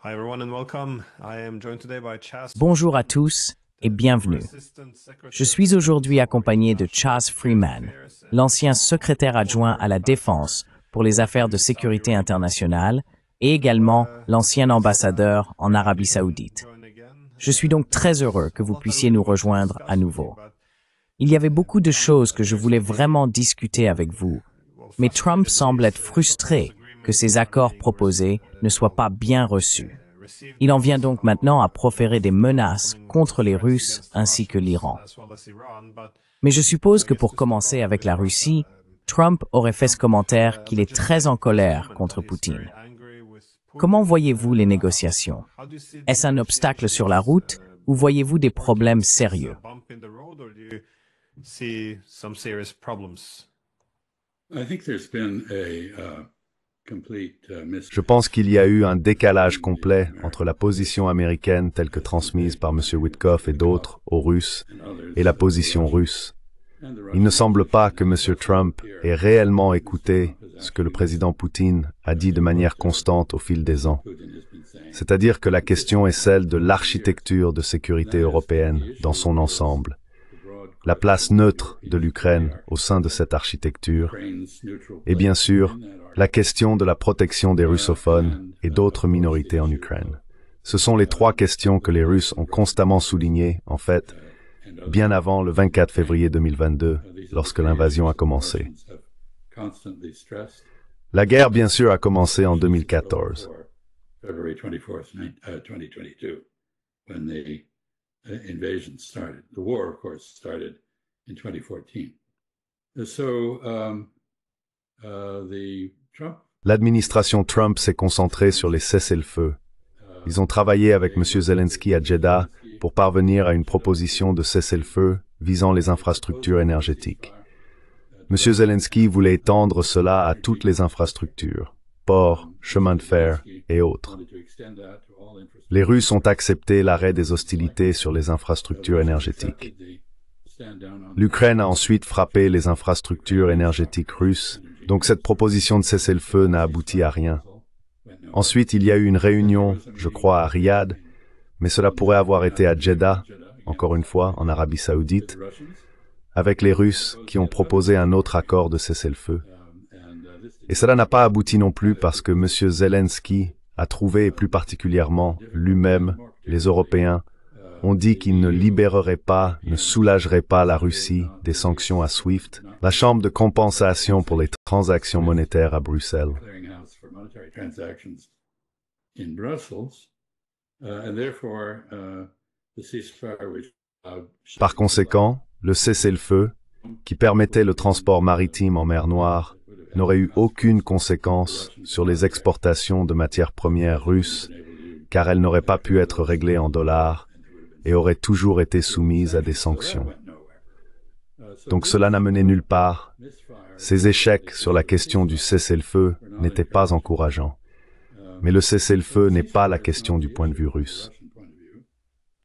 Hi everyone and welcome. I am joined today by Chas. Bonjour à tous et bienvenue. Je suis aujourd'hui accompagné de Chas Freeman, l'ancien secrétaire adjoint à la Défense pour les affaires de sécurité internationale et également l'ancien ambassadeur en Arabie Saoudite. Je suis donc très heureux que vous puissiez nous rejoindre à nouveau. Il y avait beaucoup de choses que je voulais vraiment discuter avec vous, mais Trump semble être frustré que ces accords proposés ne soient pas bien reçus. Il en vient donc maintenant à proférer des menaces contre les Russes ainsi que l'Iran. Mais je suppose que pour commencer avec la Russie, Trump aurait fait ce commentaire qu'il est très en colère contre Poutine. Comment voyez-vous les négociations? Est-ce un obstacle sur la route ou voyez-vous des problèmes sérieux? Je pense qu'il y a eu un décalage complet entre la position américaine telle que transmise par M. Witkoff et d'autres aux Russes et la position russe. Il ne semble pas que M. Trump ait réellement écouté ce que le président Poutine a dit de manière constante au fil des ans. C'est-à-dire que la question est celle de l'architecture de sécurité européenne dans son ensemble, la place neutre de l'Ukraine au sein de cette architecture, et bien sûr, la question de la protection des russophones et d'autres minorités en Ukraine. Ce sont les trois questions que les Russes ont constamment soulignées, en fait, bien avant le 24 février 2022, lorsque l'invasion a commencé. La guerre, bien sûr, a commencé en 2014. Invasion started. The war, of course, started in 2014. L'administration Trump s'est concentrée sur les cessez-le-feu. Ils ont travaillé avec M. Zelensky à Jeddah pour parvenir à une proposition de cessez-le-feu visant les infrastructures énergétiques. M. Zelensky voulait étendre cela à toutes les infrastructures, ports, chemins de fer et autres. Les Russes ont accepté l'arrêt des hostilités sur les infrastructures énergétiques. L'Ukraine a ensuite frappé les infrastructures énergétiques russes, donc cette proposition de cessez-le-feu n'a abouti à rien. Ensuite, il y a eu une réunion, je crois, à Riyad, mais cela pourrait avoir été à Jeddah, encore une fois, en Arabie Saoudite, avec les Russes qui ont proposé un autre accord de cessez-le-feu. Et cela n'a pas abouti non plus parce que M. Zelensky a trouvé, et plus particulièrement lui-même, les Européens, ont dit qu'ils ne libéreraient pas, ne soulageraient pas la Russie des sanctions à SWIFT, la chambre de compensation pour les transactions monétaires à Bruxelles. Par conséquent, le cessez-le-feu, qui permettait le transport maritime en mer Noire, n'aurait eu aucune conséquence sur les exportations de matières premières russes, car elles n'auraient pas pu être réglées en dollars et auraient toujours été soumises à des sanctions. Donc cela n'a mené nulle part. Ces échecs sur la question du cessez-le-feu n'étaient pas encourageants. Mais le cessez-le-feu n'est pas la question du point de vue russe.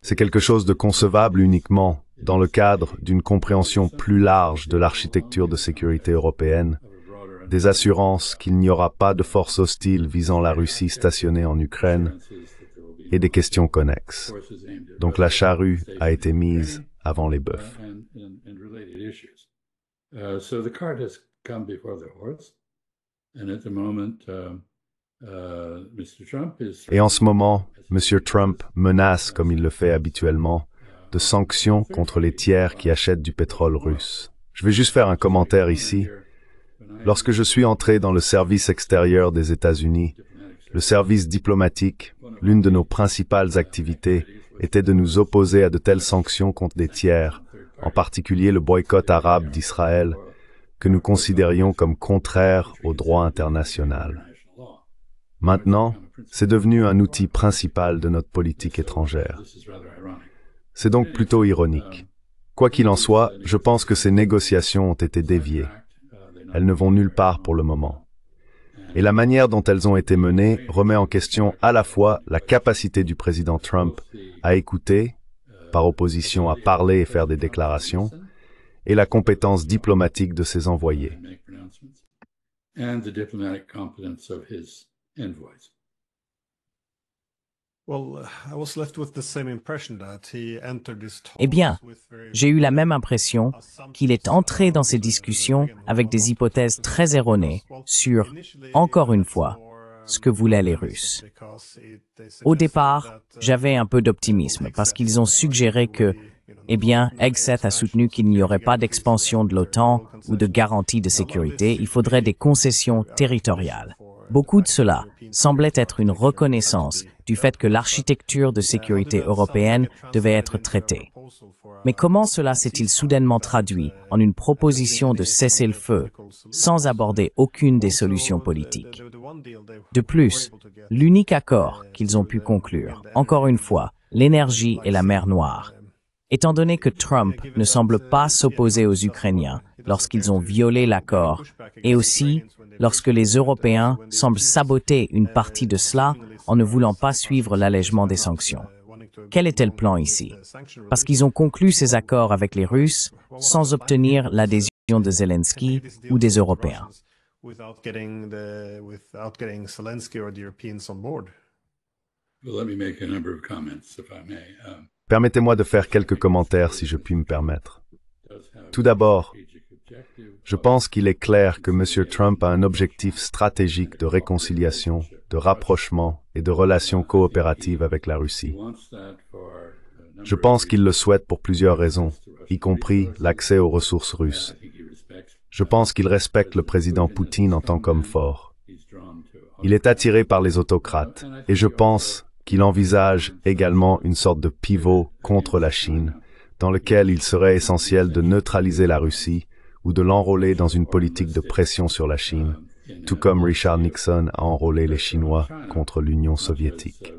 C'est quelque chose de concevable uniquement dans le cadre d'une compréhension plus large de l'architecture de sécurité européenne, des assurances qu'il n'y aura pas de forces hostiles visant la Russie stationnée en Ukraine et des questions connexes. Donc la charrue a été mise avant les bœufs. Et en ce moment, M. Trump menace, comme il le fait habituellement, de sanctions contre les tiers qui achètent du pétrole russe. Je vais juste faire un commentaire ici. Lorsque je suis entré dans le service extérieur des États-Unis, le service diplomatique, l'une de nos principales activités, était de nous opposer à de telles sanctions contre des tiers, en particulier le boycott arabe d'Israël, que nous considérions comme contraire au droit international. Maintenant, c'est devenu un outil principal de notre politique étrangère. C'est donc plutôt ironique. Quoi qu'il en soit, je pense que ces négociations ont été déviées. Elles ne vont nulle part pour le moment. Et la manière dont elles ont été menées remet en question à la fois la capacité du président Trump à écouter, par opposition à parler et faire des déclarations, et la compétence diplomatique de ses envoyés. Eh bien, j'ai eu la même impression qu'il est entré dans ces discussions avec des hypothèses très erronées sur, encore une fois, ce que voulaient les Russes. Au départ, j'avais un peu d'optimisme parce qu'ils ont suggéré que, eh bien, Hegseth a soutenu qu'il n'y aurait pas d'expansion de l'OTAN ou de garantie de sécurité, il faudrait des concessions territoriales. Beaucoup de cela semblait être une reconnaissance du fait que l'architecture de sécurité européenne devait être traitée. Mais comment cela s'est-il soudainement traduit en une proposition de cessez-le-feu sans aborder aucune des solutions politiques? De plus, l'unique accord qu'ils ont pu conclure, encore une fois, l'énergie et la mer Noire. Étant donné que Trump ne semble pas s'opposer aux Ukrainiens lorsqu'ils ont violé l'accord, et aussi lorsque les Européens semblent saboter une partie de cela en ne voulant pas suivre l'allègement des sanctions. Quel était le plan ici? Parce qu'ils ont conclu ces accords avec les Russes sans obtenir l'adhésion de Zelensky ou des Européens. Permettez-moi de faire quelques commentaires si je puis me permettre. Tout d'abord, je pense qu'il est clair que M. Trump a un objectif stratégique de réconciliation, de rapprochement et de relations coopératives avec la Russie. Je pense qu'il le souhaite pour plusieurs raisons, y compris l'accès aux ressources russes. Je pense qu'il respecte le président Poutine en tant qu'homme fort. Il est attiré par les autocrates, et je pense qu'il envisage également une sorte de pivot contre la Chine, dans lequel il serait essentiel de neutraliser la Russie ou de l'enrôler dans une politique de pression sur la Chine, tout comme Richard Nixon a enrôlé les Chinois contre l'Union soviétique.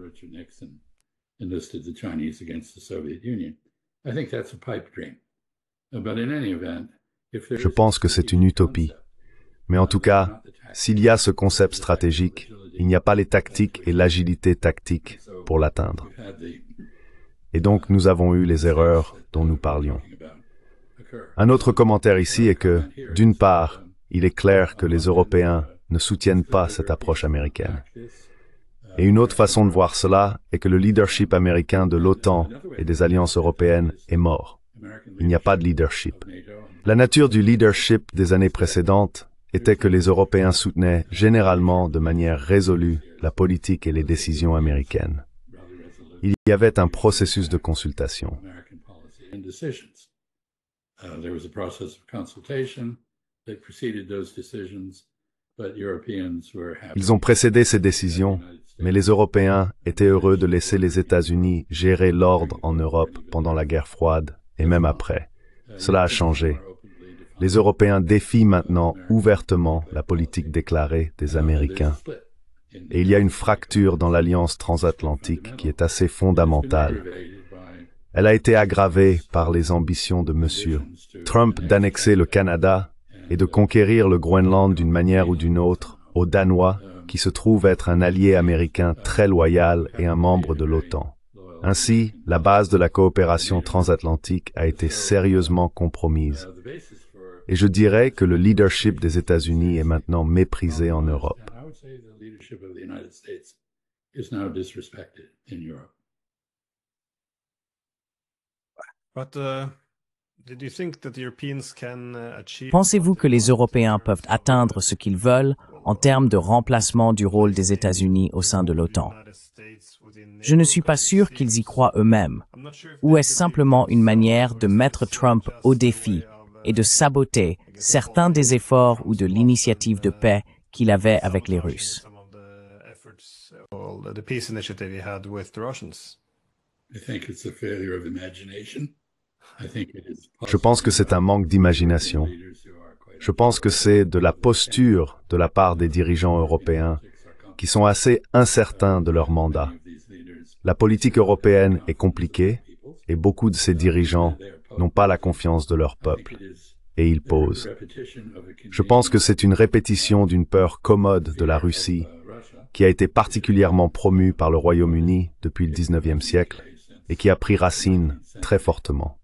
Je pense que c'est une utopie. Mais en tout cas, s'il y a ce concept stratégique, il n'y a pas les tactiques et l'agilité tactique pour l'atteindre. Et donc, nous avons eu les erreurs dont nous parlions. Un autre commentaire ici est que, d'une part, il est clair que les Européens ne soutiennent pas cette approche américaine. Et une autre façon de voir cela est que le leadership américain de l'OTAN et des alliances européennes est mort. Il n'y a pas de leadership. La nature du leadership des années précédentes était que les Européens soutenaient généralement de manière résolue la politique et les décisions américaines. Il y avait un processus de consultation. Ils ont précédé ces décisions, mais les Européens étaient heureux de laisser les États-Unis gérer l'ordre en Europe pendant la guerre froide et même après. Cela a changé. Les Européens défient maintenant ouvertement la politique déclarée des Américains. Et il y a une fracture dans l'alliance transatlantique qui est assez fondamentale. Elle a été aggravée par les ambitions de M. Trump d'annexer le Canada et de conquérir le Groenland d'une manière ou d'une autre aux Danois, qui se trouve être un allié américain très loyal et un membre de l'OTAN. Ainsi, la base de la coopération transatlantique a été sérieusement compromise. Et je dirais que le leadership des États-Unis est maintenant méprisé en Europe. Pensez-vous que les Européens peuvent atteindre ce qu'ils veulent en termes de remplacement du rôle des États-Unis au sein de l'OTAN? Je ne suis pas sûr qu'ils y croient eux-mêmes. Ou est-ce simplement une manière de mettre Trump au défi et de saboter certains des efforts ou de l'initiative de paix qu'il avait avec les Russes? Je pense que c'est un manque d'imagination. Je pense que c'est de la posture de la part des dirigeants européens qui sont assez incertains de leur mandat. La politique européenne est compliquée et beaucoup de ces dirigeants n'ont pas la confiance de leur peuple. Et ils posent. Je pense que c'est une répétition d'une peur commode de la Russie qui a été particulièrement promue par le Royaume-Uni depuis le XIXe siècle et qui a pris racine très fortement.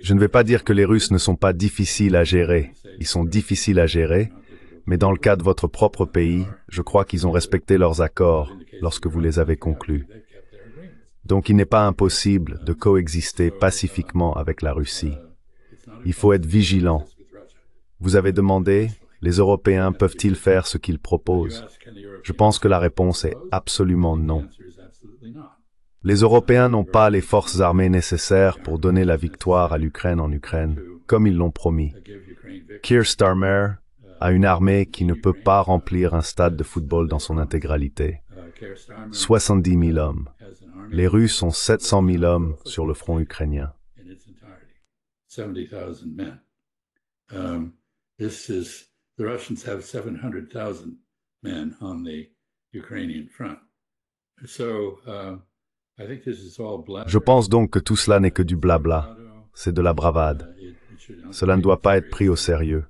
Je ne vais pas dire que les Russes ne sont pas difficiles à gérer. Ils sont difficiles à gérer, mais dans le cas de votre propre pays, je crois qu'ils ont respecté leurs accords lorsque vous les avez conclus. Donc il n'est pas impossible de coexister pacifiquement avec la Russie. Il faut être vigilant. Vous avez demandé, les Européens peuvent-ils faire ce qu'ils proposent? Je pense que la réponse est absolument non. Les Européens n'ont pas les forces armées nécessaires pour donner la victoire à l'Ukraine en Ukraine, comme ils l'ont promis. Keir Starmer a une armée qui ne peut pas remplir un stade de football dans son intégralité. 70 000 hommes. Les Russes ont 700 000 hommes sur le front ukrainien. The Russians have 700,000 men on the Ukrainian front. So, I think this is all bluff. Je pense donc que tout cela n'est que du blabla. C'est de la bravade. Cela ne doit pas être pris au sérieux.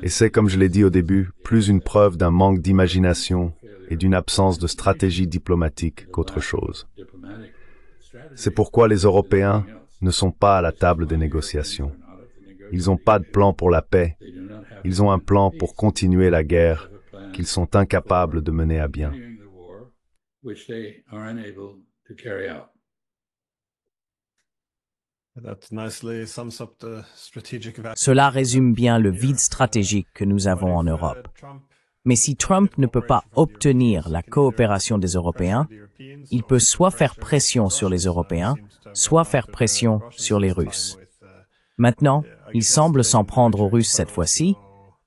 Et c'est, comme je l'ai dit au début, plus une preuve d'un manque d'imagination et d'une absence de stratégie diplomatique qu'autre chose. C'est pourquoi les Européens ne sont pas à la table des négociations. Ils n'ont pas de plan pour la paix. Ils ont un plan pour continuer la guerre qu'ils sont incapables de mener à bien. Cela résume bien le vide stratégique que nous avons en Europe. Mais si Trump ne peut pas obtenir la coopération des Européens, il peut soit faire pression sur les Européens, soit faire pression sur les Russes. Maintenant, il semble s'en prendre aux Russes cette fois-ci,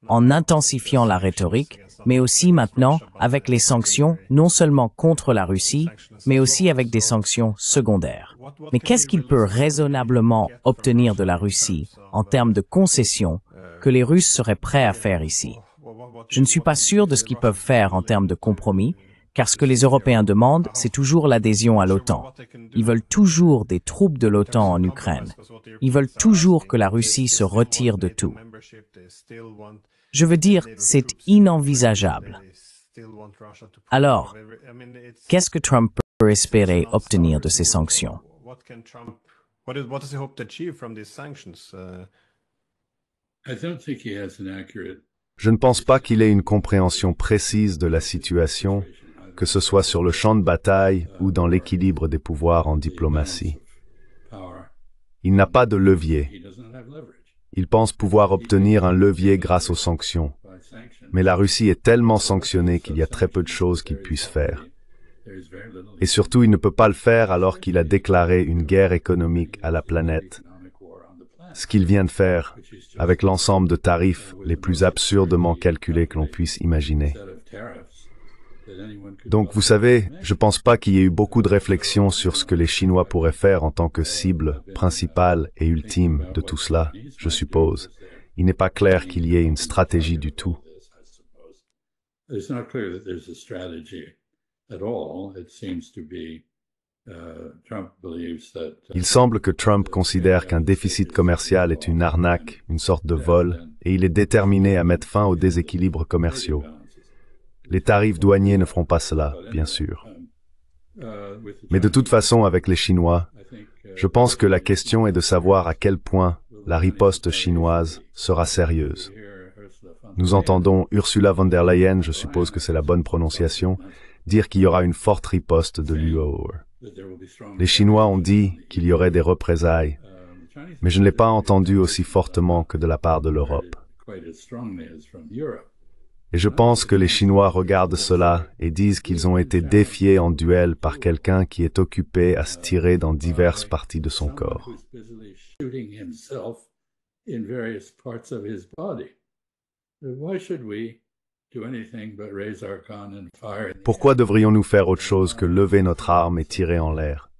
en intensifiant la rhétorique, mais aussi maintenant avec les sanctions, non seulement contre la Russie, mais aussi avec des sanctions secondaires. Mais qu'est-ce qu'il peut raisonnablement obtenir de la Russie en termes de concessions que les Russes seraient prêts à faire ici? Je ne suis pas sûr de ce qu'ils peuvent faire en termes de compromis, car ce que les Européens demandent, c'est toujours l'adhésion à l'OTAN. Ils veulent toujours des troupes de l'OTAN en Ukraine. Ils veulent toujours que la Russie se retire de tout. Je veux dire, c'est inenvisageable. Alors, qu'est-ce que Trump peut espérer obtenir de ces sanctions? Je ne pense pas qu'il ait une compréhension précise de la situation, que ce soit sur le champ de bataille ou dans l'équilibre des pouvoirs en diplomatie. Il n'a pas de levier. Il pense pouvoir obtenir un levier grâce aux sanctions. Mais la Russie est tellement sanctionnée qu'il y a très peu de choses qu'il puisse faire. Et surtout, il ne peut pas le faire alors qu'il a déclaré une guerre économique à la planète. Ce qu'il vient de faire, avec l'ensemble de tarifs les plus absurdement calculés que l'on puisse imaginer. Donc, vous savez, je ne pense pas qu'il y ait eu beaucoup de réflexions sur ce que les Chinois pourraient faire en tant que cible principale et ultime de tout cela, je suppose. Il n'est pas clair qu'il y ait une stratégie du tout. Il semble que Trump considère qu'un déficit commercial est une arnaque, une sorte de vol, et il est déterminé à mettre fin aux déséquilibres commerciaux. Les tarifs douaniers ne feront pas cela, bien sûr. Mais de toute façon, avec les Chinois, je pense que la question est de savoir à quel point la riposte chinoise sera sérieuse. Nous entendons Ursula von der Leyen, je suppose que c'est la bonne prononciation, dire qu'il y aura une forte riposte de l'UE. Les Chinois ont dit qu'il y aurait des représailles, mais je ne l'ai pas entendu aussi fortement que de la part de l'Europe. Et je pense que les Chinois regardent cela et disent qu'ils ont été défiés en duel par quelqu'un qui est occupé à se tirer dans diverses parties de son corps. Pourquoi devrions-nous faire autre chose que lever notre arme et tirer en l'air?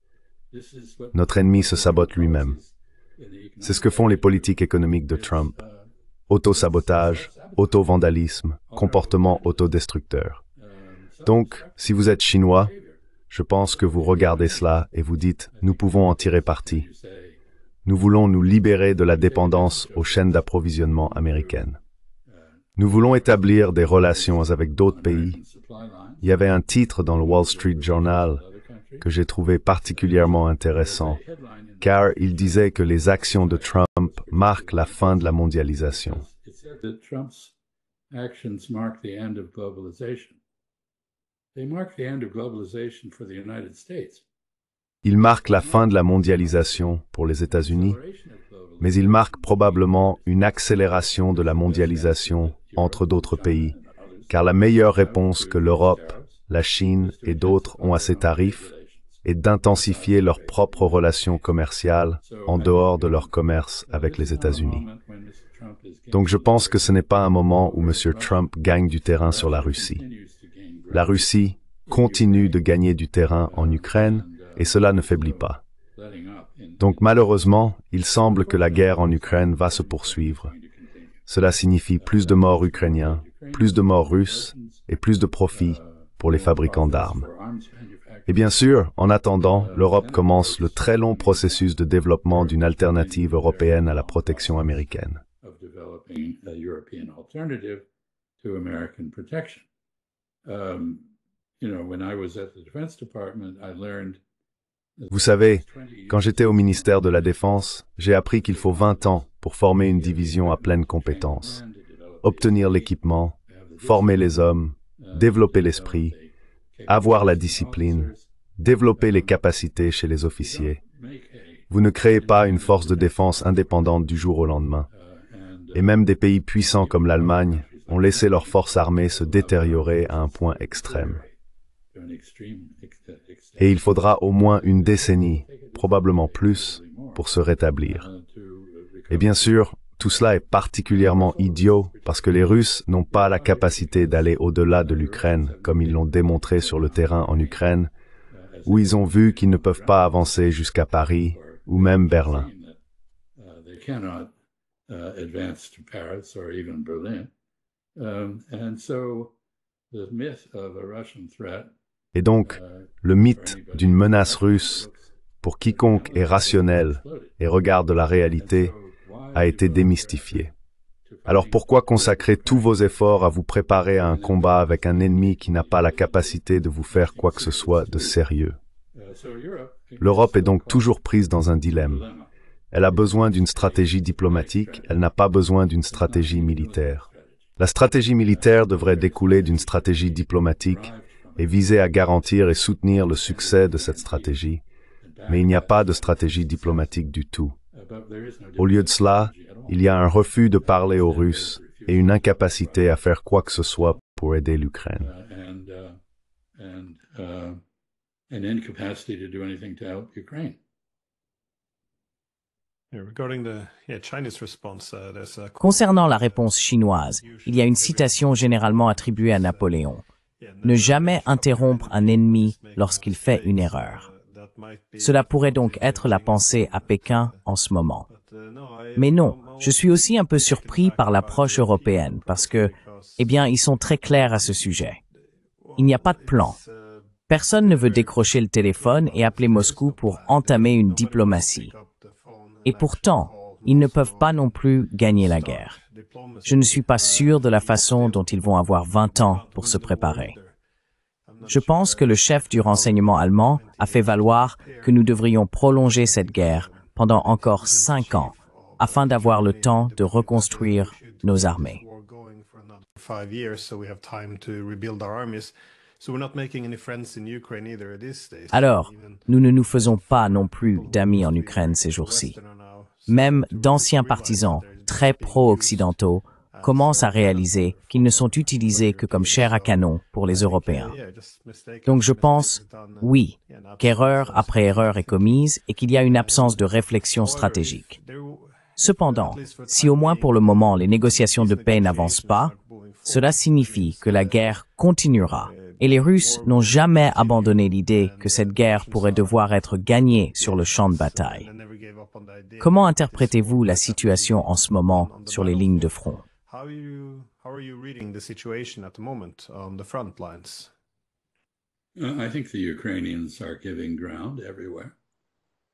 Notre ennemi se sabote lui-même. C'est ce que font les politiques économiques de Trump. Auto-sabotage, auto-vandalisme, comportement autodestructeur. Donc, si vous êtes chinois, je pense que vous regardez cela et vous dites « nous pouvons en tirer parti ». Nous voulons nous libérer de la dépendance aux chaînes d'approvisionnement américaines. Nous voulons établir des relations avec d'autres pays. Il y avait un titre dans le Wall Street Journal que j'ai trouvé particulièrement intéressant, car il disait que les actions de Trump marquent la fin de la mondialisation. Il marque la fin de la mondialisation pour les États-Unis, mais il marque probablement une accélération de la mondialisation entre d'autres pays, car la meilleure réponse que l'Europe, la Chine et d'autres ont à ces tarifs est d'intensifier leurs propres relations commerciales en dehors de leur commerce avec les États-Unis. Donc je pense que ce n'est pas un moment où M. Trump gagne du terrain sur la Russie. La Russie continue de gagner du terrain en Ukraine et cela ne faiblit pas. Donc malheureusement, il semble que la guerre en Ukraine va se poursuivre. Cela signifie plus de morts ukrainiens, plus de morts russes et plus de profits pour les fabricants d'armes. Et bien sûr, en attendant, l'Europe commence le très long processus de développement d'une alternative européenne à la protection américaine. Vous savez, quand j'étais au ministère de la Défense, j'ai appris qu'il faut 20 ans pour former une division à pleine compétence, obtenir l'équipement, former les hommes, développer l'esprit, avoir la discipline, développer les capacités chez les officiers. Vous ne créez pas une force de défense indépendante du jour au lendemain. Et même des pays puissants comme l'Allemagne ont laissé leurs forces armées se détériorer à un point extrême. Et il faudra au moins une décennie, probablement plus, pour se rétablir. Et bien sûr, tout cela est particulièrement idiot parce que les Russes n'ont pas la capacité d'aller au-delà de l'Ukraine, comme ils l'ont démontré sur le terrain en Ukraine, où ils ont vu qu'ils ne peuvent pas avancer jusqu'à Paris ou même Berlin. Et donc, le mythe d'une menace russe, pour quiconque est rationnel et regarde la réalité, a été démystifié. Alors pourquoi consacrer tous vos efforts à vous préparer à un combat avec un ennemi qui n'a pas la capacité de vous faire quoi que ce soit de sérieux? L'Europe est donc toujours prise dans un dilemme. Elle a besoin d'une stratégie diplomatique, elle n'a pas besoin d'une stratégie militaire. La stratégie militaire devrait découler d'une stratégie diplomatique et viser à garantir et soutenir le succès de cette stratégie. Mais il n'y a pas de stratégie diplomatique du tout. Au lieu de cela, il y a un refus de parler aux Russes et une incapacité à faire quoi que ce soit pour aider l'Ukraine. Concernant la réponse chinoise, il y a une citation généralement attribuée à Napoléon. Ne jamais interrompre un ennemi lorsqu'il fait une erreur. Cela pourrait donc être la pensée à Pékin en ce moment. Mais non, je suis aussi un peu surpris par l'approche européenne parce que, eh bien, ils sont très clairs à ce sujet. Il n'y a pas de plan. Personne ne veut décrocher le téléphone et appeler Moscou pour entamer une diplomatie. Et pourtant, ils ne peuvent pas non plus gagner la guerre. Je ne suis pas sûr de la façon dont ils vont avoir 20 ans pour se préparer. Je pense que le chef du renseignement allemand a fait valoir que nous devrions prolonger cette guerre pendant encore 5 ans, afin d'avoir le temps de reconstruire nos armées. Alors, nous ne nous faisons pas non plus d'amis en Ukraine ces jours-ci. Même d'anciens partisans, très pro-occidentaux, commencent à réaliser qu'ils ne sont utilisés que comme chair à canon pour les Européens. Donc je pense, oui, qu'erreur après erreur est commise et qu'il y a une absence de réflexion stratégique. Cependant, si au moins pour le moment les négociations de paix n'avancent pas, cela signifie que la guerre continuera. Et les Russes n'ont jamais abandonné l'idée que cette guerre pourrait devoir être gagnée sur le champ de bataille. Comment interprétez-vous la situation en ce moment sur les lignes de front?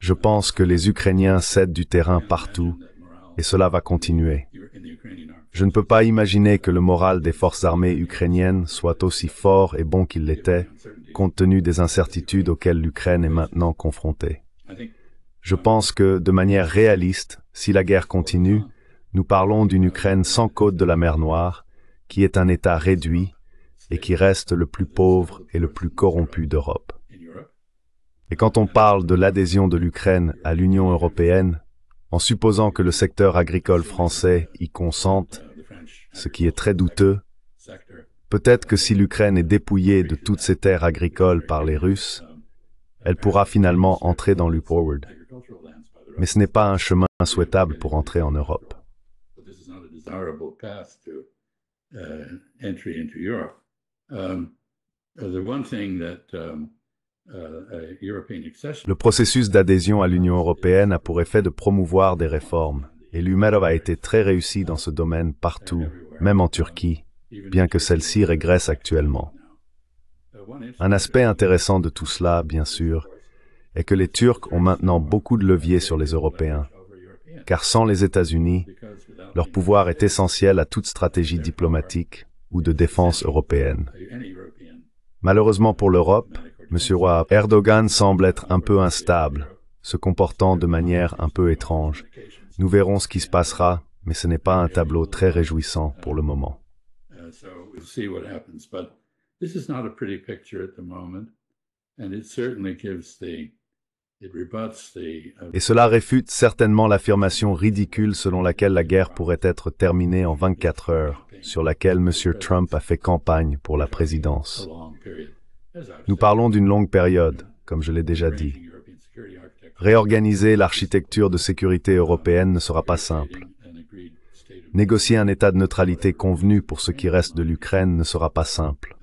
Je pense que les Ukrainiens cèdent du terrain partout et cela va continuer. Je ne peux pas imaginer que le moral des forces armées ukrainiennes soit aussi fort et bon qu'il l'était, compte tenu des incertitudes auxquelles l'Ukraine est maintenant confrontée. Je pense que, de manière réaliste, si la guerre continue, nous parlons d'une Ukraine sans côte de la mer Noire, qui est un État réduit et qui reste le plus pauvre et le plus corrompu d'Europe. Et quand on parle de l'adhésion de l'Ukraine à l'Union européenne, en supposant que le secteur agricole français y consente, ce qui est très douteux, peut-être que si l'Ukraine est dépouillée de toutes ses terres agricoles par les Russes, elle pourra finalement entrer dans l'UPORWARD. Mais ce n'est pas un chemin souhaitable pour entrer en Europe. Le processus d'adhésion à l'Union européenne a pour effet de promouvoir des réformes, et l'UMEROV a été très réussi dans ce domaine partout, même en Turquie, bien que celle-ci régresse actuellement. Un aspect intéressant de tout cela, bien sûr, est que les Turcs ont maintenant beaucoup de leviers sur les Européens, car sans les États-Unis, leur pouvoir est essentiel à toute stratégie diplomatique ou de défense européenne. Malheureusement pour l'Europe, M. Erdogan semble être un peu instable, se comportant de manière un peu étrange. Nous verrons ce qui se passera, mais ce n'est pas un tableau très réjouissant pour le moment. Et cela réfute certainement l'affirmation ridicule selon laquelle la guerre pourrait être terminée en 24 heures, sur laquelle M. Trump a fait campagne pour la présidence. Nous parlons d'une longue période, comme je l'ai déjà dit. Réorganiser l'architecture de sécurité européenne ne sera pas simple. Négocier un état de neutralité convenu pour ce qui reste de l'Ukraine ne sera pas simple.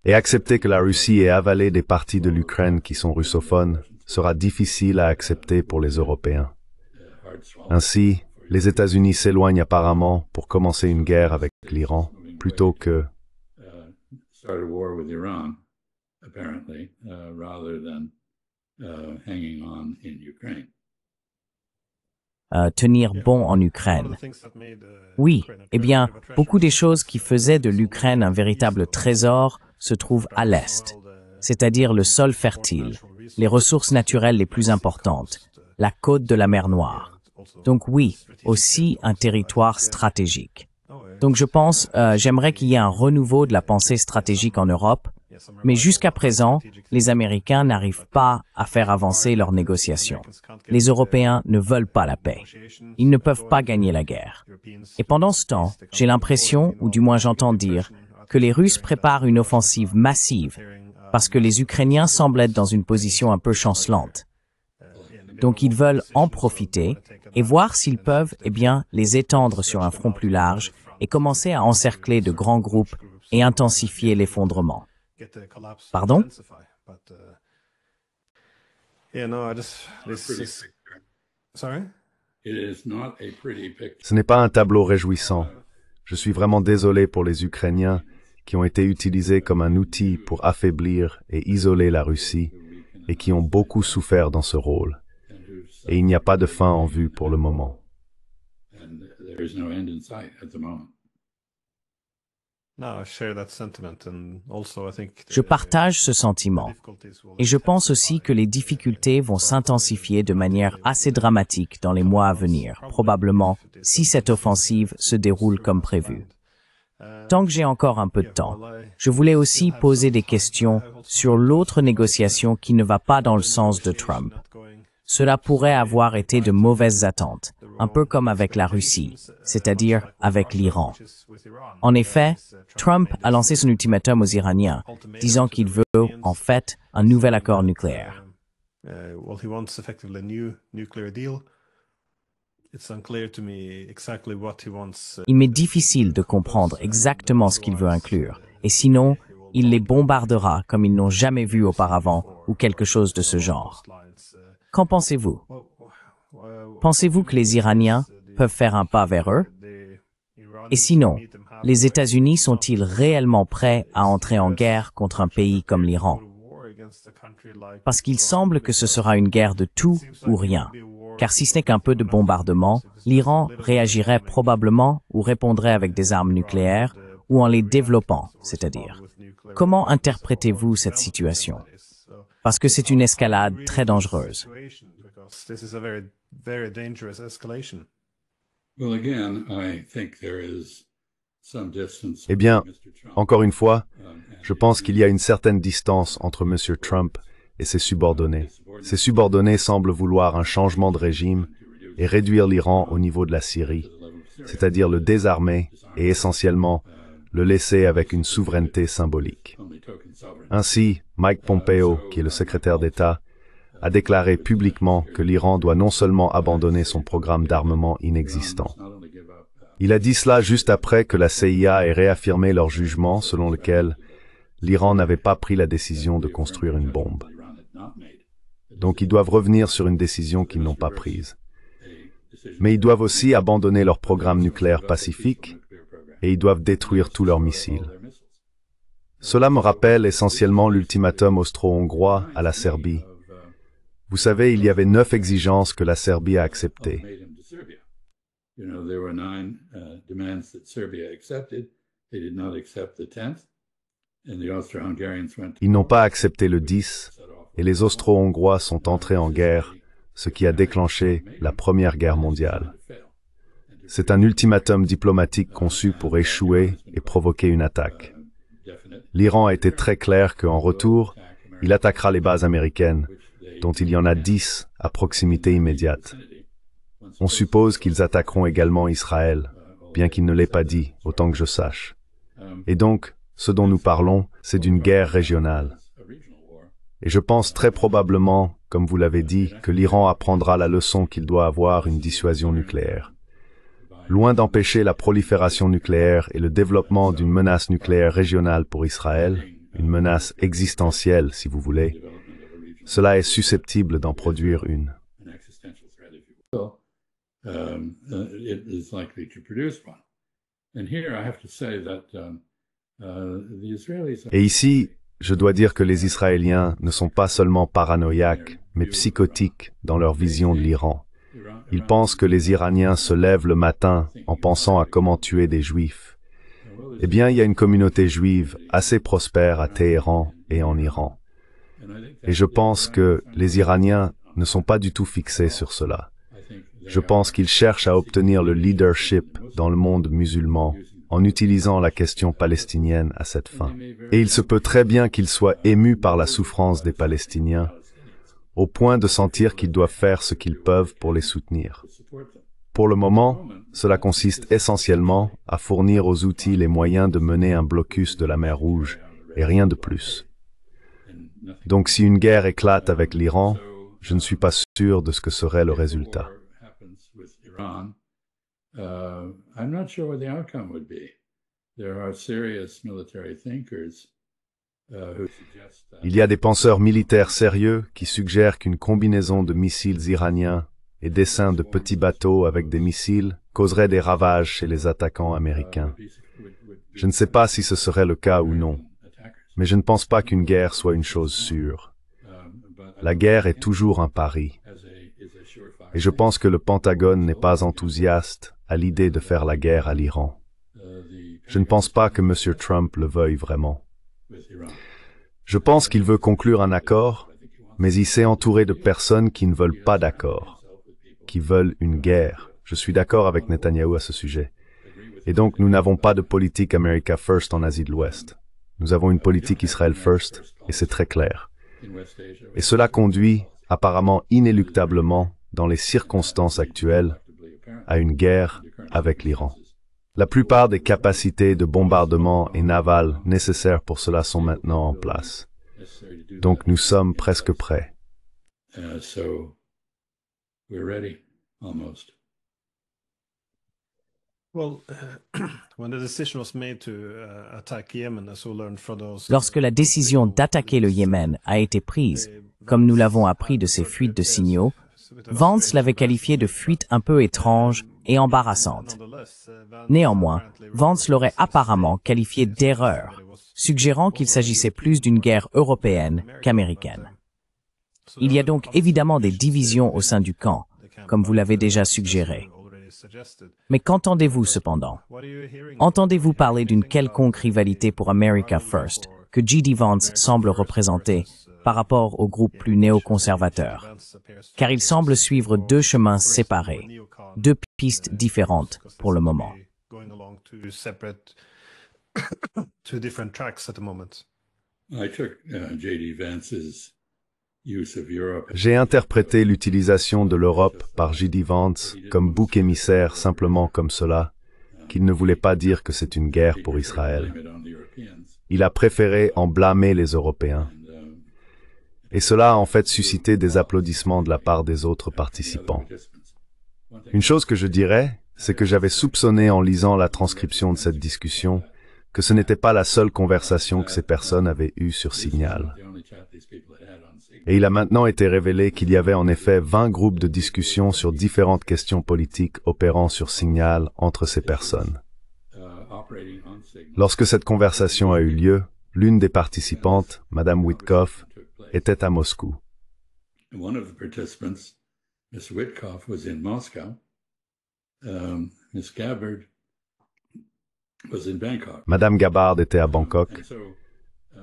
Et accepter que la Russie ait avalé des parties de l'Ukraine qui sont russophones sera difficile à accepter pour les Européens. Ainsi, les États-Unis s'éloignent apparemment pour commencer une guerre avec l'Iran, plutôt que tenir bon en Ukraine. Oui, eh bien, beaucoup des choses qui faisaient de l'Ukraine un véritable trésor se trouvent à l'Est, c'est-à-dire le sol fertile, les ressources naturelles les plus importantes, la côte de la mer Noire. Donc oui, aussi un territoire stratégique. Donc je pense, j'aimerais qu'il y ait un renouveau de la pensée stratégique en Europe, mais jusqu'à présent, les Américains n'arrivent pas à faire avancer leurs négociations. Les Européens ne veulent pas la paix. Ils ne peuvent pas gagner la guerre. Et pendant ce temps, j'ai l'impression, ou du moins j'entends dire, que les Russes préparent une offensive massive, parce que les Ukrainiens semblent être dans une position un peu chancelante. Donc ils veulent en profiter et voir s'ils peuvent, eh bien, les étendre sur un front plus large et commencer à encercler de grands groupes et intensifier l'effondrement. Pardon? ce n'est pas un tableau réjouissant. Je suis vraiment désolé pour les Ukrainiens qui ont été utilisés comme un outil pour affaiblir et isoler la Russie et qui ont beaucoup souffert dans ce rôle. Et il n'y a pas de fin en vue pour le moment. Je partage ce sentiment. Et je pense aussi que les difficultés vont s'intensifier de manière assez dramatique dans les mois à venir, probablement, si cette offensive se déroule comme prévu. Tant que j'ai encore un peu de temps, je voulais aussi poser des questions sur l'autre négociation qui ne va pas dans le sens de Trump. Cela pourrait avoir été de mauvaises attentes, un peu comme avec la Russie, c'est-à-dire avec l'Iran. En effet, Trump a lancé son ultimatum aux Iraniens, disant qu'il veut, en fait, un nouvel accord nucléaire. Il m'est difficile de comprendre exactement ce qu'il veut inclure, et sinon, il les bombardera comme ils n'ont jamais vu auparavant ou quelque chose de ce genre. Qu'en pensez-vous? Pensez-vous que les Iraniens peuvent faire un pas vers eux? Et sinon, les États-Unis sont-ils réellement prêts à entrer en guerre contre un pays comme l'Iran? Parce qu'il semble que ce sera une guerre de tout ou rien. Car si ce n'est qu'un peu de bombardement, l'Iran réagirait probablement ou répondrait avec des armes nucléaires ou en les développant, c'est-à-dire. Comment interprétez-vous cette situation? Parce que c'est une escalade très dangereuse. Eh bien, encore une fois, je pense qu'il y a une certaine distance entre M. Trump et ses subordonnés. Ces subordonnés semblent vouloir un changement de régime et réduire l'Iran au niveau de la Syrie, c'est-à-dire le désarmer et essentiellement le laisser avec une souveraineté symbolique. Ainsi, Mike Pompeo, qui est le secrétaire d'État, a déclaré publiquement que l'Iran doit non seulement abandonner son programme d'armement inexistant. Il a dit cela juste après que la CIA ait réaffirmé leur jugement selon lequel l'Iran n'avait pas pris la décision de construire une bombe. Donc ils doivent revenir sur une décision qu'ils n'ont pas prise. Mais ils doivent aussi abandonner leur programme nucléaire pacifique et ils doivent détruire tous leurs missiles. Cela me rappelle essentiellement l'ultimatum austro-hongrois à la Serbie. Vous savez, il y avait 9 exigences que la Serbie a acceptées. Ils n'ont pas accepté le 10, et les Austro-Hongrois sont entrés en guerre, ce qui a déclenché la Première Guerre mondiale. C'est un ultimatum diplomatique conçu pour échouer et provoquer une attaque. L'Iran a été très clair qu'en retour, il attaquera les bases américaines, dont il y en a 10 à proximité immédiate. On suppose qu'ils attaqueront également Israël, bien qu'il ne l'ait pas dit, autant que je sache. Et donc, ce dont nous parlons, c'est d'une guerre régionale. Et je pense très probablement, comme vous l'avez dit, que l'Iran apprendra la leçon qu'il doit avoir une dissuasion nucléaire. Loin d'empêcher la prolifération nucléaire et le développement d'une menace nucléaire régionale pour Israël, une menace existentielle si vous voulez, cela est susceptible d'en produire une. Et ici, je dois dire que les Israéliens ne sont pas seulement paranoïaques, mais psychotiques dans leur vision de l'Iran. Ils pensent que les Iraniens se lèvent le matin en pensant à comment tuer des Juifs. Eh bien, il y a une communauté juive assez prospère à Téhéran et en Iran. Et je pense que les Iraniens ne sont pas du tout fixés sur cela. Je pense qu'ils cherchent à obtenir le leadership dans le monde musulman en utilisant la question palestinienne à cette fin. Et il se peut très bien qu'ils soient émus par la souffrance des Palestiniens, au point de sentir qu'ils doivent faire ce qu'ils peuvent pour les soutenir. Pour le moment, cela consiste essentiellement à fournir aux outils les moyens de mener un blocus de la mer Rouge, et rien de plus. Donc si une guerre éclate avec l'Iran, je ne suis pas sûr de ce que serait le résultat. Il y a des penseurs militaires sérieux qui suggèrent qu'une combinaison de missiles iraniens et d'essaims de petits bateaux avec des missiles causerait des ravages chez les attaquants américains. Je ne sais pas si ce serait le cas ou non, mais je ne pense pas qu'une guerre soit une chose sûre. La guerre est toujours un pari. Et je pense que le Pentagone n'est pas enthousiaste à l'idée de faire la guerre à l'Iran. Je ne pense pas que M. Trump le veuille vraiment. Je pense qu'il veut conclure un accord, mais il s'est entouré de personnes qui ne veulent pas d'accord, qui veulent une guerre. Je suis d'accord avec Netanyahou à ce sujet. Et donc nous n'avons pas de politique America First en Asie de l'Ouest. Nous avons une politique Israel First, et c'est très clair. Et cela conduit, apparemment inéluctablement, dans les circonstances actuelles, à une guerre avec l'Iran. La plupart des capacités de bombardement et navales nécessaires pour cela sont maintenant en place. Donc nous sommes presque prêts. Lorsque la décision d'attaquer le Yémen a été prise, comme nous l'avons appris de ces fuites de signaux, Vance l'avait qualifiée de fuite un peu étrange et embarrassante. Néanmoins, Vance l'aurait apparemment qualifiée d'erreur, suggérant qu'il s'agissait plus d'une guerre européenne qu'américaine. Il y a donc évidemment des divisions au sein du camp, comme vous l'avez déjà suggéré. Mais qu'entendez-vous cependant? Entendez-vous parler d'une quelconque rivalité pour America First que J.D. Vance semble représenter par rapport au groupe plus néoconservateur? Car il semble suivre deux chemins séparés, deux pistes différentes pour le moment. I took J.D. Vance's J'ai interprété l'utilisation de l'Europe par J.D. Vance comme bouc émissaire simplement comme cela, qu'il ne voulait pas dire que c'est une guerre pour Israël. Il a préféré en blâmer les Européens. Et cela a en fait suscité des applaudissements de la part des autres participants. Une chose que je dirais, c'est que j'avais soupçonné en lisant la transcription de cette discussion que ce n'était pas la seule conversation que ces personnes avaient eue sur Signal. Et il a maintenant été révélé qu'il y avait en effet 20 groupes de discussion sur différentes questions politiques opérant sur Signal entre ces personnes. Lorsque cette conversation a eu lieu, l'une des participantes, Madame Witkoff, était à Moscou. One of the participants, Ms. Witkoff, was in Moscow. Ms. Gabbard was in Bangkok. Madame Gabbard était à Bangkok.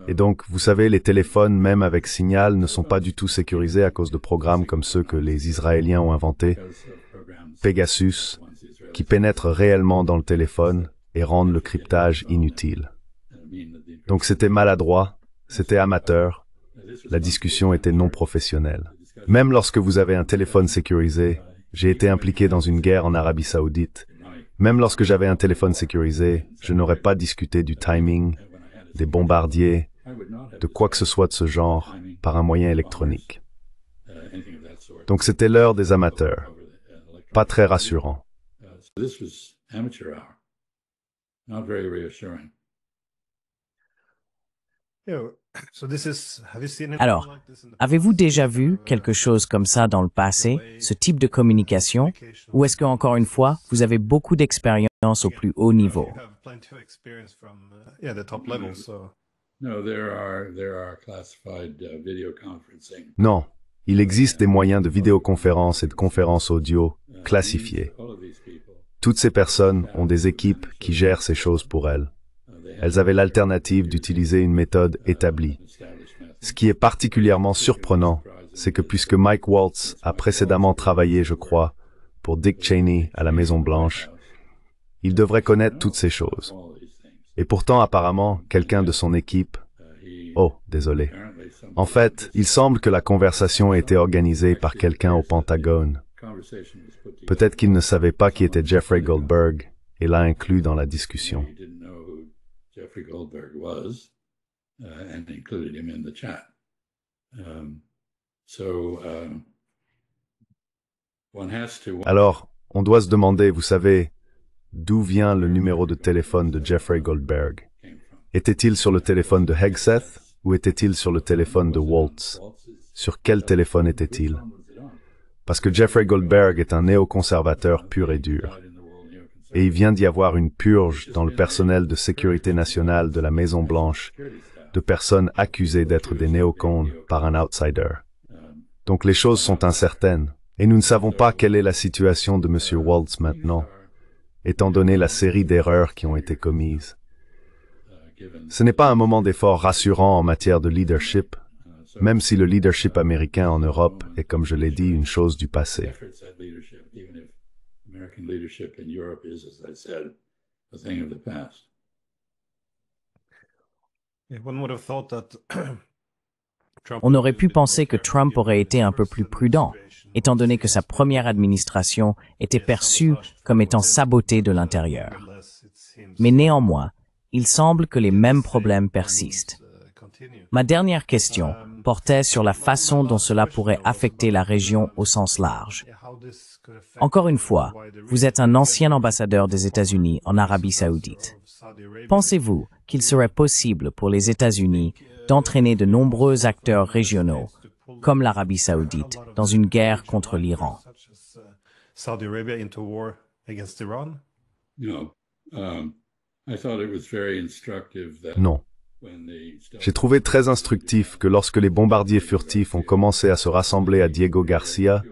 Et donc, vous savez, les téléphones, même avec Signal, ne sont pas du tout sécurisés à cause de programmes comme ceux que les Israéliens ont inventés, Pegasus, qui pénètrent réellement dans le téléphone et rendent le cryptage inutile. Donc c'était maladroit, c'était amateur, la discussion était non professionnelle. Même lorsque vous avez un téléphone sécurisé, j'ai été impliqué dans une guerre en Arabie Saoudite. Même lorsque j'avais un téléphone sécurisé, je n'aurais pas discuté du timing, des bombardiers, de quoi que ce soit de ce genre, par un moyen électronique. Donc c'était l'heure des amateurs. Pas très rassurant. Alors, avez-vous déjà vu quelque chose comme ça dans le passé, ce type de communication, ou est-ce que, encore une fois, vous avez beaucoup d'expérience au plus haut niveau? Non, il existe des moyens de vidéoconférence et de conférence audio classifiés. Toutes ces personnes ont des équipes qui gèrent ces choses pour elles. Elles avaient l'alternative d'utiliser une méthode établie. Ce qui est particulièrement surprenant, c'est que puisque Mike Waltz a précédemment travaillé, je crois, pour Dick Cheney à la Maison-Blanche, il devrait connaître toutes ces choses. Et pourtant, apparemment, quelqu'un de son équipe... Oh, désolé. En fait, il semble que la conversation ait été organisée par quelqu'un au Pentagone. Peut-être qu'il ne savait pas qui était Jeffrey Goldberg et l'a inclus dans la discussion. Alors, on doit se demander, vous savez, d'où vient le numéro de téléphone de Jeffrey Goldberg? Était-il sur le téléphone de Hegseth ou était-il sur le téléphone de Waltz? Sur quel téléphone était-il? Parce que Jeffrey Goldberg est un néoconservateur pur et dur. Et il vient d'y avoir une purge dans le personnel de sécurité nationale de la Maison-Blanche de personnes accusées d'être des néocons par un outsider. Donc les choses sont incertaines, et nous ne savons pas quelle est la situation de M. Waltz maintenant, étant donné la série d'erreurs qui ont été commises. Ce n'est pas un moment d'effort rassurant en matière de leadership, même si le leadership américain en Europe est, comme je l'ai dit, une chose du passé. On aurait pu penser que Trump aurait été un peu plus prudent, étant donné que sa première administration était perçue comme étant sabotée de l'intérieur. Mais néanmoins, il semble que les mêmes problèmes persistent. Ma dernière question portait sur la façon dont cela pourrait affecter la région au sens large. Encore une fois, vous êtes un ancien ambassadeur des États-Unis en Arabie Saoudite. Pensez-vous qu'il serait possible pour les États-Unis d'entraîner de nombreux acteurs régionaux, comme l'Arabie Saoudite, dans une guerre contre l'Iran? Non. J'ai trouvé très instructif que lorsque les bombardiers furtifs ont commencé à se rassembler à Diego Garcia,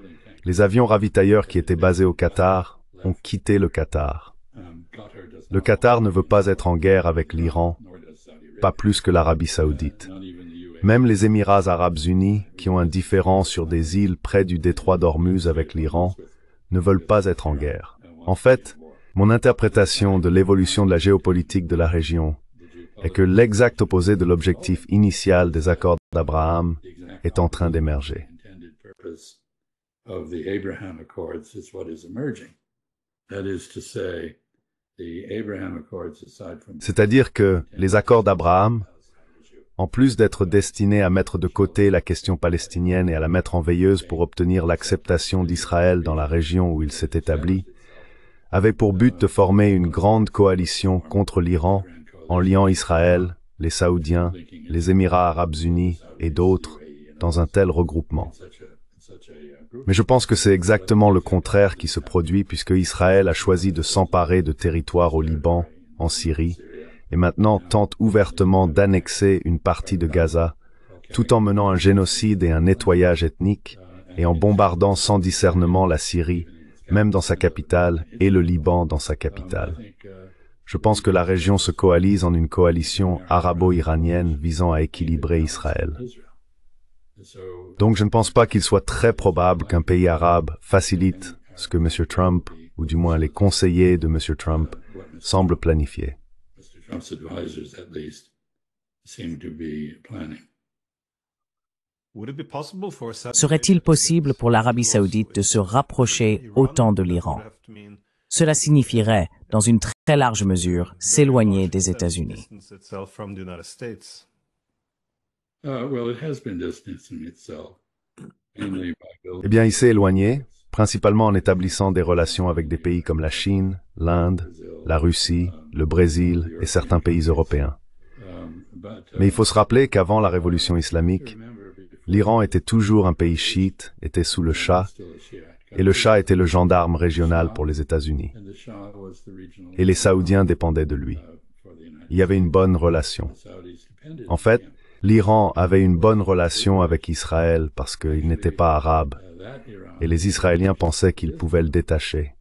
les avions ravitailleurs qui étaient basés au Qatar ont quitté le Qatar. Le Qatar ne veut pas être en guerre avec l'Iran, pas plus que l'Arabie Saoudite. Même les Émirats arabes unis, qui ont un différend sur des îles près du détroit d'Ormuz avec l'Iran, ne veulent pas être en guerre. En fait, mon interprétation de l'évolution de la géopolitique de la région est que l'exact opposé de l'objectif initial des accords d'Abraham est en train d'émerger. C'est-à-dire que les accords d'Abraham, en plus d'être destinés à mettre de côté la question palestinienne et à la mettre en veilleuse pour obtenir l'acceptation d'Israël dans la région où il s'est établi, avaient pour but de former une grande coalition contre l'Iran en liant Israël, les Saoudiens, les Émirats arabes unis et d'autres dans un tel regroupement. Mais je pense que c'est exactement le contraire qui se produit puisque Israël a choisi de s'emparer de territoires au Liban, en Syrie, et maintenant tente ouvertement d'annexer une partie de Gaza, tout en menant un génocide et un nettoyage ethnique, et en bombardant sans discernement la Syrie, même dans sa capitale, et le Liban dans sa capitale. Je pense que la région se coalise en une coalition arabo-iranienne visant à équilibrer Israël. Donc je ne pense pas qu'il soit très probable qu'un pays arabe facilite ce que M. Trump, ou du moins les conseillers de M. Trump, semblent planifier. Serait-il possible pour l'Arabie saoudite de se rapprocher autant de l'Iran? Cela signifierait, dans une très large mesure, s'éloigner des États-Unis. Eh bien, il s'est éloigné, principalement en établissant des relations avec des pays comme la Chine, l'Inde, la Russie, le Brésil et certains pays européens. Mais il faut se rappeler qu'avant la révolution islamique, l'Iran était toujours un pays chiite, était sous le Shah, et le Shah était le gendarme régional pour les États-Unis. Et les Saoudiens dépendaient de lui. Il y avait une bonne relation. En fait, l'Iran avait une bonne relation avec Israël parce qu'il n'était pas arabe, et les Israéliens pensaient qu'ils pouvaient le détacher.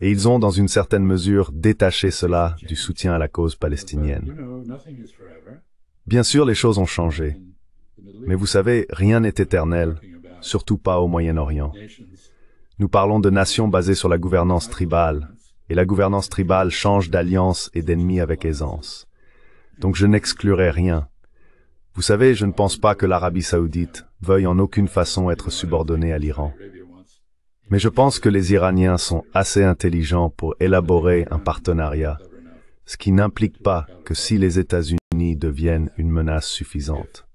Et ils ont, dans une certaine mesure, détaché cela du soutien à la cause palestinienne. Bien sûr, les choses ont changé. Mais vous savez, rien n'est éternel, surtout pas au Moyen-Orient. Nous parlons de nations basées sur la gouvernance tribale, et la gouvernance tribale change d'alliance et d'ennemis avec aisance. Donc je n'exclurai rien. Vous savez, je ne pense pas que l'Arabie saoudite veuille en aucune façon être subordonnée à l'Iran. Mais je pense que les Iraniens sont assez intelligents pour élaborer un partenariat, ce qui n'implique pas que si les États-Unis deviennent une menace suffisante.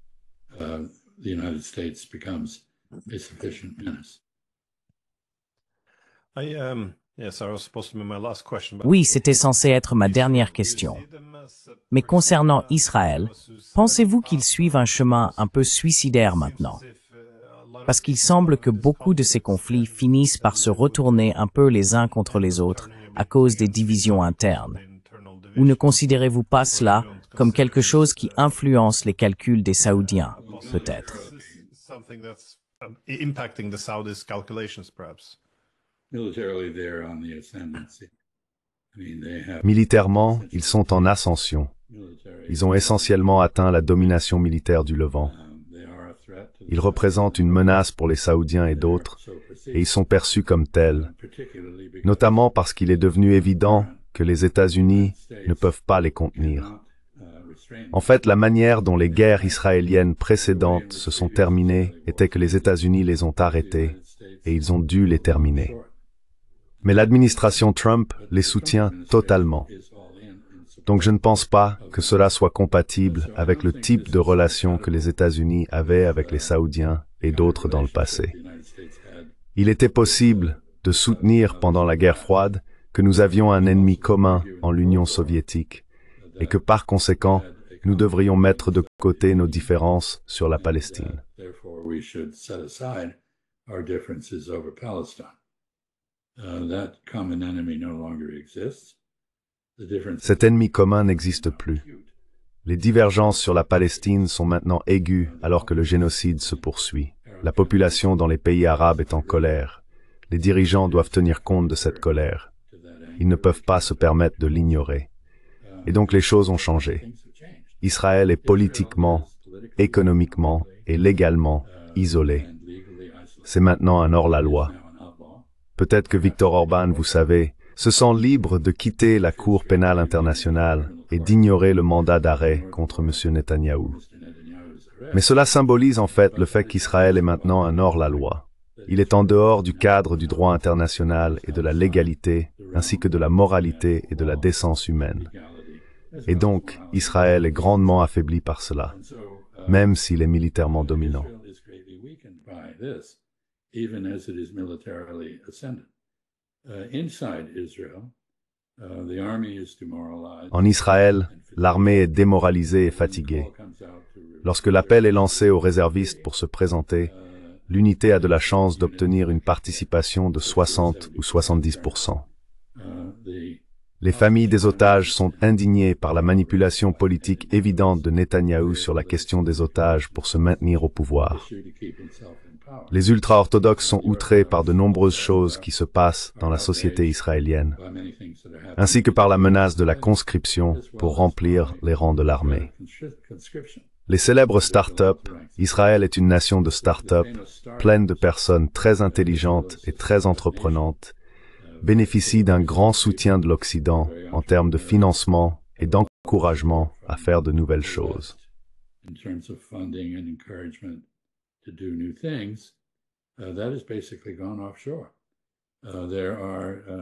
Oui, c'était censé être ma dernière question. Mais concernant Israël, pensez-vous qu'ils suivent un chemin un peu suicidaire maintenant? Parce qu'il semble que beaucoup de ces conflits finissent par se retourner un peu les uns contre les autres à cause des divisions internes. Ou ne considérez-vous pas cela comme quelque chose qui influence les calculs des Saoudiens, peut-être? Militairement, ils sont en ascension. Ils ont essentiellement atteint la domination militaire du Levant. Ils représentent une menace pour les Saoudiens et d'autres, et ils sont perçus comme tels, notamment parce qu'il est devenu évident que les États-Unis ne peuvent pas les contenir. En fait, la manière dont les guerres israéliennes précédentes se sont terminées était que les États-Unis les ont arrêtés, et ils ont dû les terminer. Mais l'administration Trump les soutient totalement. Donc je ne pense pas que cela soit compatible avec le type de relation que les États-Unis avaient avec les Saoudiens et d'autres dans le passé. Il était possible de soutenir pendant la guerre froide que nous avions un ennemi commun en l'Union soviétique et que par conséquent, nous devrions mettre de côté nos différences sur la Palestine. Cet ennemi commun n'existe plus. Les divergences sur la Palestine sont maintenant aiguës alors que le génocide se poursuit. La population dans les pays arabes est en colère. Les dirigeants doivent tenir compte de cette colère. Ils ne peuvent pas se permettre de l'ignorer. Et donc les choses ont changé. Israël est politiquement, économiquement et légalement isolé. C'est maintenant un hors-la-loi. Peut-être que Viktor Orban, vous savez, se sent libre de quitter la Cour pénale internationale et d'ignorer le mandat d'arrêt contre M. Netanyahou. Mais cela symbolise en fait le fait qu'Israël est maintenant un hors-la-loi. Il est en dehors du cadre du droit international et de la légalité, ainsi que de la moralité et de la décence humaine. Et donc, Israël est grandement affaibli par cela, même s'il est militairement dominant. En Israël, l'armée est démoralisée et fatiguée. Lorsque l'appel est lancé aux réservistes pour se présenter, l'unité a de la chance d'obtenir une participation de 60 ou 70%. Les familles des otages sont indignées par la manipulation politique évidente de Netanyahou sur la question des otages pour se maintenir au pouvoir. Les ultra-orthodoxes sont outrés par de nombreuses choses qui se passent dans la société israélienne, ainsi que par la menace de la conscription pour remplir les rangs de l'armée. Les célèbres start-up, Israël est une nation de start-up, pleine de personnes très intelligentes et très entreprenantes, bénéficie d'un grand soutien de l'Occident en termes de financement et d'encouragement à faire de nouvelles choses.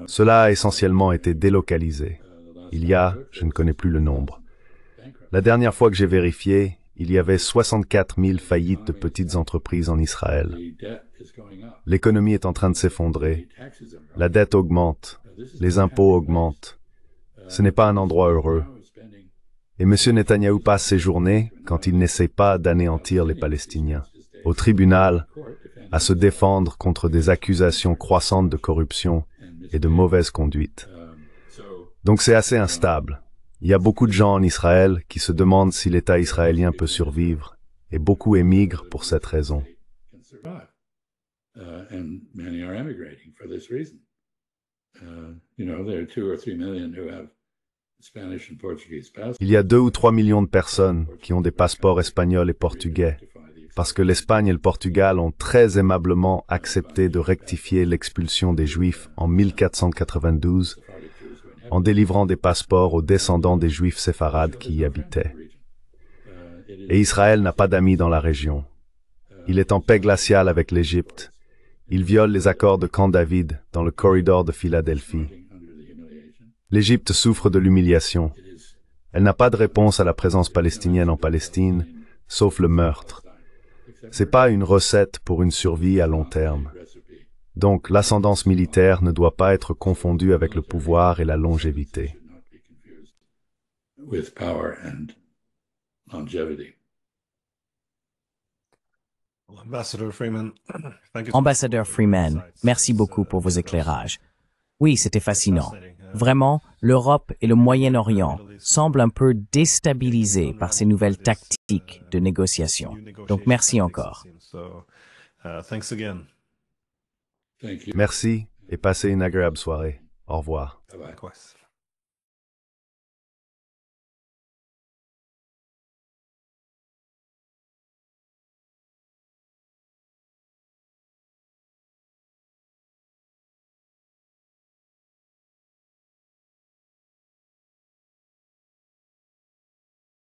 Cela a essentiellement été délocalisé. Il y a, je ne connais plus le nombre. La dernière fois que j'ai vérifié, il y avait 64 000 faillites de petites entreprises en Israël. L'économie est en train de s'effondrer. La dette augmente. Les impôts augmentent. Ce n'est pas un endroit heureux. Et M. Netanyahou passe ses journées, quand il n'essaie pas d'anéantir les Palestiniens, au tribunal, à se défendre contre des accusations croissantes de corruption et de mauvaise conduite. Donc c'est assez instable. Il y a beaucoup de gens en Israël qui se demandent si l'État israélien peut survivre, et beaucoup émigrent pour cette raison. Il y a 2 ou 3 millions de personnes qui ont des passeports espagnols et portugais, parce que l'Espagne et le Portugal ont très aimablement accepté de rectifier l'expulsion des Juifs en 1492, en délivrant des passeports aux descendants des Juifs séfarades qui y habitaient. Et Israël n'a pas d'amis dans la région. Il est en paix glaciale avec l'Égypte. Il viole les accords de Camp David dans le corridor de Philadelphie. L'Égypte souffre de l'humiliation. Elle n'a pas de réponse à la présence palestinienne en Palestine, sauf le meurtre. C'est pas une recette pour une survie à long terme. Donc, l'ascendance militaire ne doit pas être confondue avec le pouvoir et la longévité. Ambassadeur Freeman, merci beaucoup pour vos éclairages. Oui, c'était fascinant. Vraiment, l'Europe et le Moyen-Orient semblent un peu déstabilisés par ces nouvelles tactiques de négociation. Donc, merci encore. Merci et passez une agréable soirée. Au revoir. Likewise.